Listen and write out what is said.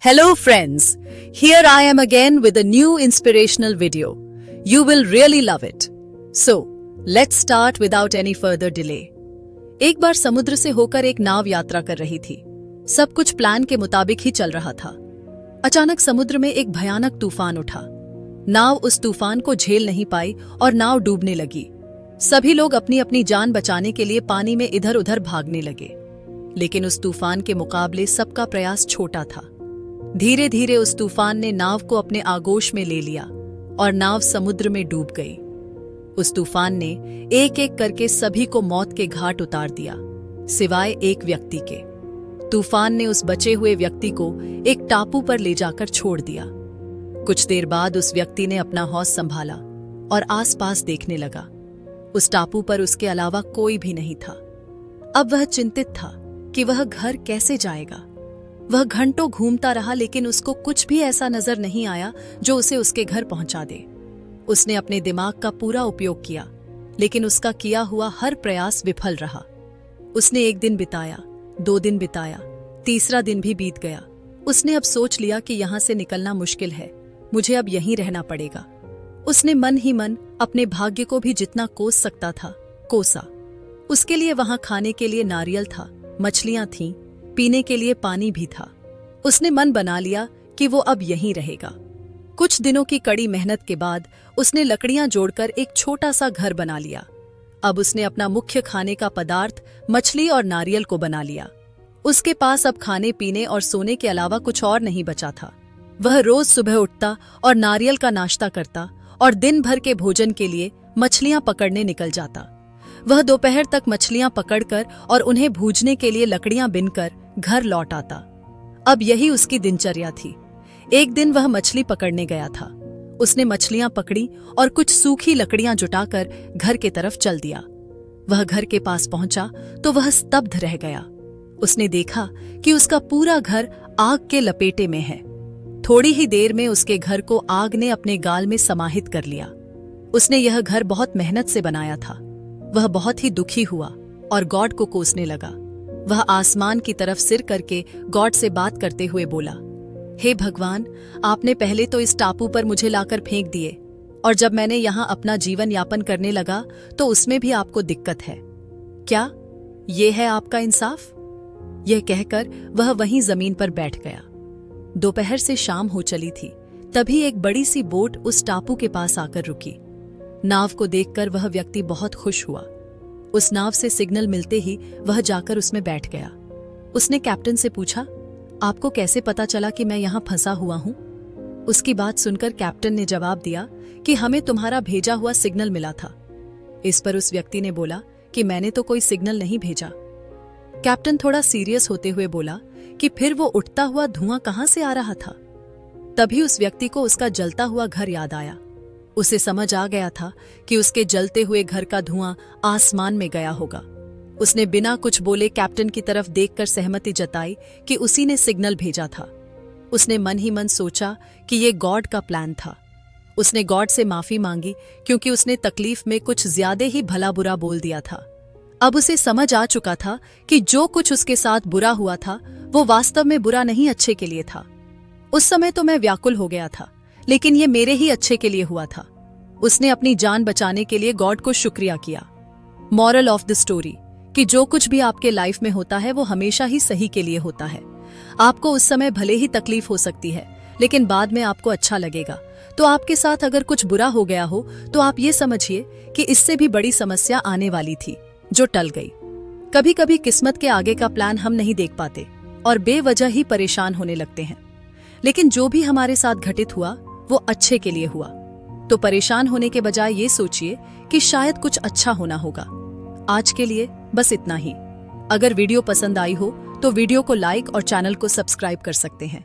Hello friends, here I am again with a new inspirational video. You will really love it. So, let's start without any further delay. एक बार समुद्र से होकर एक नाव यात्रा कर रही थी। सब कुछ प्लान के मुताबिक ही चल रहा था। अचानक समुद्र में एक भयानक तूफान उठा। नाव उस तूफान को झेल नहीं पाई और नाव डूबने लगी। सभी लोग अपनी अपनी जान बचाने के लिए पानी में इधर उधर भागने लगे, लेकिन उस तूफान के मुकाबले सबका प्रयास छोटा था। धीरे धीरे उस तूफान ने नाव को अपने आगोश में ले लिया और नाव समुद्र में डूब गई। उस तूफान ने एक एक करके सभी को मौत के घाट उतार दिया, सिवाय एक व्यक्ति के। तूफान ने उस बचे हुए व्यक्ति को एक टापू पर ले जाकर छोड़ दिया। कुछ देर बाद उस व्यक्ति ने अपना होश संभाला और आसपास देखने लगा। उस टापू पर उसके अलावा कोई भी नहीं था। अब वह चिंतित था कि वह घर कैसे जाएगा। वह घंटों घूमता रहा, लेकिन उसको कुछ भी ऐसा नजर नहीं आया जो उसे उसके घर पहुंचा दे। उसने अपने दिमाग का पूरा उपयोग किया, लेकिन उसका किया हुआ हर प्रयास विफल रहा। उसने एक दिन बिताया, 2 दिन बिताया, तीसरा दिन भी बीत गया। उसने अब सोच लिया कि यहां से निकलना मुश्किल है, मुझे अब यहीं रहना पड़ेगा। उसने मन ही मन अपने भाग्य को भी जितना कोस सकता था कोसा। उसके लिए वहां खाने के लिए नारियल था, मछलियां थीं, पीने के लिए पानी भी था। उसने मन बना लिया कि वो अब यहीं रहेगा। कुछ दिनों की कड़ी मेहनत के बाद उसने लकड़ियां जोड़कर एक छोटा सा घर बना लिया। अब उसने अपना मुख्य खाने का पदार्थ मछली और नारियल को बना लिया। उसके पास अब खाने पीने और सोने के अलावा कुछ और नहीं बचा था। वह रोज सुबह उठता और नारियल का नाश्ता करता और दिन भर के भोजन के लिए मछलियां पकड़ने निकल जाता। वह दोपहर तक मछलियां पकड़कर और उन्हें भूजने के लिए लकड़ियां बिनकर घर लौट आता। अब यही उसकी दिनचर्या थी। एक दिन वह मछली पकड़ने गया था। उसने मछलियां पकड़ी और कुछ सूखी लकड़ियां जुटाकर घर के तरफ चल दिया। वह घर के पास पहुंचा तो वह स्तब्ध रह गया। उसने देखा कि उसका पूरा घर आग के लपेटे में है। थोड़ी ही देर में उसके घर को आग ने अपने गाल में समाहित कर लिया। उसने यह घर बहुत मेहनत से बनाया था। वह बहुत ही दुखी हुआ और गॉड को कोसने लगा। वह आसमान की तरफ सिर करके गॉड से बात करते हुए बोला, हे भगवान, आपने पहले तो इस टापू पर मुझे लाकर फेंक दिए, और जब मैंने यहाँ अपना जीवन यापन करने लगा तो उसमें भी आपको दिक्कत है। क्या ये है आपका इंसाफ? यह कहकर वह वहीं जमीन पर बैठ गया। दोपहर से शाम हो चली थी। तभी एक बड़ी सी बोट उस टापू के पास आकर रुकी। नाव को देखकर वह व्यक्ति बहुत खुश हुआ। उस नाव से सिग्नल मिलते ही वह जाकर उसमें बैठ गया। उसने कैप्टन से पूछा, आपको कैसे पता चला कि मैं यहाँ फंसा हुआ हूँ? उसकी बात सुनकर कैप्टन ने जवाब दिया कि हमें तुम्हारा भेजा हुआ सिग्नल मिला था। इस पर उस व्यक्ति ने बोला कि मैंने तो कोई सिग्नल नहीं भेजा। कैप्टन थोड़ा सीरियस होते हुए बोला कि फिर वो उठता हुआ धुआं कहाँ से आ रहा था? तभी उस व्यक्ति को उसका जलता हुआ घर याद आया। उसे समझ आ गया था कि उसके जलते हुए घर का धुआं आसमान में गया होगा। उसने बिना कुछ बोले कैप्टन की तरफ देखकर सहमति जताई कि उसी ने सिग्नल भेजा था। उसने मन ही मन सोचा कि ये गॉड का प्लान था। उसने गॉड से माफी मांगी क्योंकि उसने तकलीफ में कुछ ज्यादा ही भला बुरा बोल दिया था। अब उसे समझ आ चुका था कि जो कुछ उसके साथ बुरा हुआ था वो वास्तव में बुरा नहीं, अच्छे के लिए था। उस समय तो मैं व्याकुल हो गया था, लेकिन ये मेरे ही अच्छे के लिए हुआ था। उसने अपनी जान बचाने के लिए गॉड को शुक्रिया किया। मॉरल ऑफ द स्टोरी कि जो कुछ भी आपके लाइफ में होता है वो हमेशा ही सही के लिए होता है। आपको उस समय भले ही तकलीफ हो सकती है, लेकिन बाद में आपको अच्छा लगेगा। तो आपके साथ अगर कुछ बुरा हो गया हो तो आप ये समझिए कि इससे भी बड़ी समस्या आने वाली थी जो टल गई। कभी कभी किस्मत के आगे का प्लान हम नहीं देख पाते और बेवजह ही परेशान होने लगते हैं, लेकिन जो भी हमारे साथ घटित हुआ वो अच्छे के लिए हुआ। तो परेशान होने के बजाय ये सोचिए कि शायद कुछ अच्छा होना होगा। आज के लिए बस इतना ही। अगर वीडियो पसंद आई हो तो वीडियो को लाइक और चैनल को सब्सक्राइब कर सकते हैं।